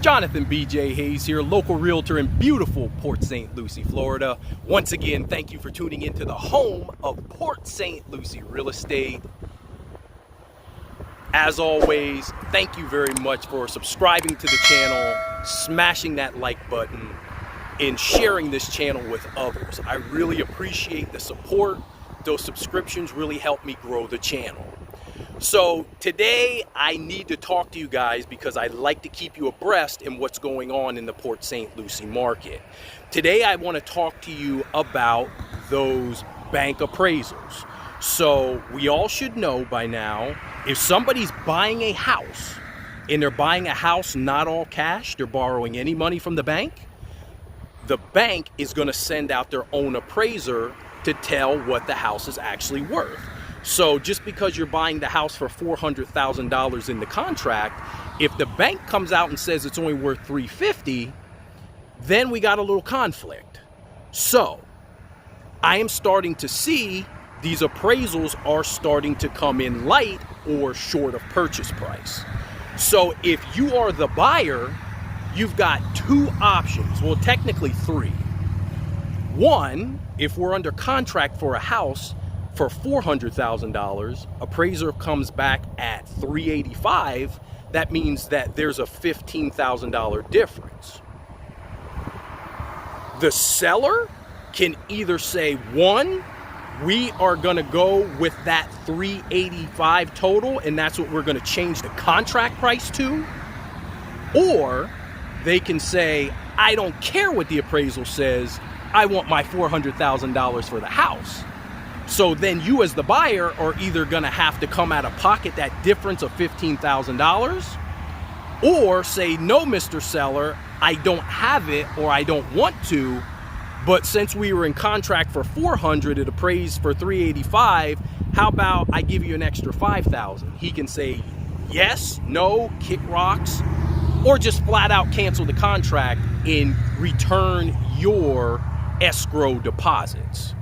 Jonathan BJ Hayes here, local realtor in beautiful Port St Lucie, Florida. Once again, thank you for tuning into the home of Port St Lucie real estate. As always, thank you very much for subscribing to the channel, smashing that like button, and sharing this channel with others. I really appreciate the support. Those subscriptions really help me grow the channel. So today I need to talk to you guys because I like to keep you abreast in what's going on in the Port St Lucie market. Today I want to talk to you about those bank appraisals. So we all should know by now, if somebody's buying a house and they're buying a house not all cash, they're borrowing any money from the bank is going to send out their own appraiser to tell what the house is actually worth. So just because you're buying the house for $400,000 in the contract, if the bank comes out and says it's only worth $350,000, then we got a little conflict. So I am starting to see these appraisals are starting to come in light or short of purchase price. So if you are the buyer, you've got two options. Well, technically three. One, if we're under contract for a house for $400,000, appraiser comes back at $385,000, that means that there's a $15,000 difference. The seller can either say, one, we are gonna go with that $385,000 total, and that's what we're gonna change the contract price to, or they can say, I don't care what the appraisal says, I want my $400,000 for the house. So then you as the buyer are either gonna have to come out of pocket that difference of $15,000, or say, no, Mr. Seller, I don't have it, or I don't want to, but since we were in contract for $400,000, it appraised for $385,000, how about I give you an extra $5,000? He can say yes, no, kick rocks, or just flat out cancel the contract and return your escrow deposits.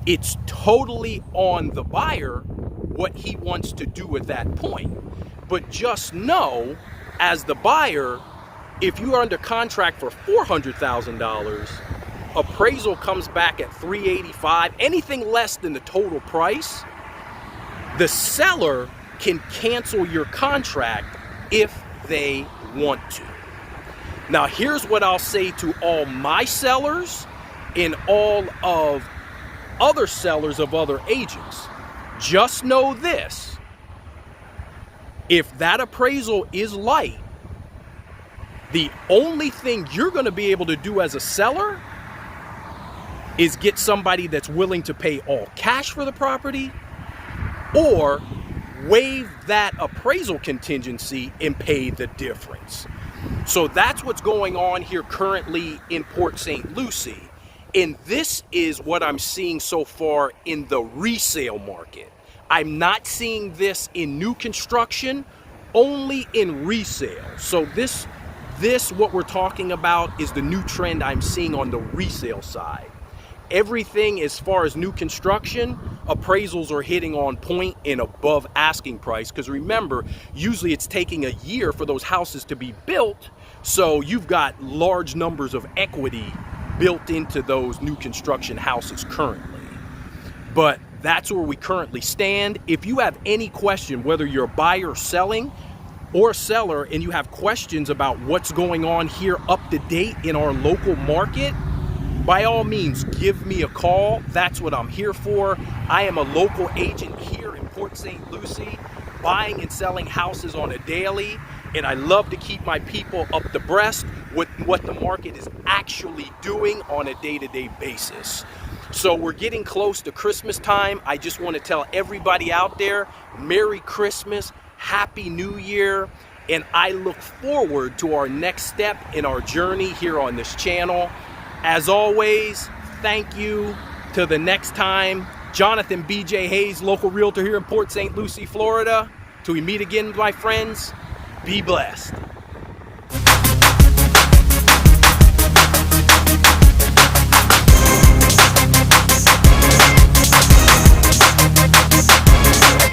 It's totally on the buyer what he wants to do at that point. But just know, as the buyer, if you are under contract for $400,000, appraisal comes back at $385,000, anything less than the total price, the seller can cancel your contract if they want to. Now, here's what I'll say to all my sellers and all of other sellers of other agents. Just know this: if that appraisal is light, the only thing you're going to be able to do as a seller is get somebody that's willing to pay all cash for the property, or waive that appraisal contingency and pay the difference. So that's what's going on here currently in Port St Lucie. And this is what I'm seeing so far in the resale market. I'm not seeing this in new construction, only in resale. So this what we're talking about is the new trend I'm seeing on the resale side. Everything as far as new construction, appraisals are hitting on point and above asking price, because remember, usually it's taking a year for those houses to be built, so you've got large numbers of equity built into those new construction houses currently. But that's where we currently stand. If you have any question, whether you're a buyer selling or seller, and you have questions about what's going on here up to date in our local market, by all means, give me a call. That's what I'm here for. I am a local agent here in Port St Lucie, buying and selling houses on a daily, and I love to keep my people up to breast with what the market is actually doing on a day-to-day basis. So we're getting close to Christmas time. I just want to tell everybody out there, Merry Christmas, Happy New Year, and I look forward to our next step in our journey here on this channel. As always, thank you. Till the next time, Jonathan BJ Hayes, local realtor here in Port St Lucie, Florida. Till we meet again, my friends, be blessed.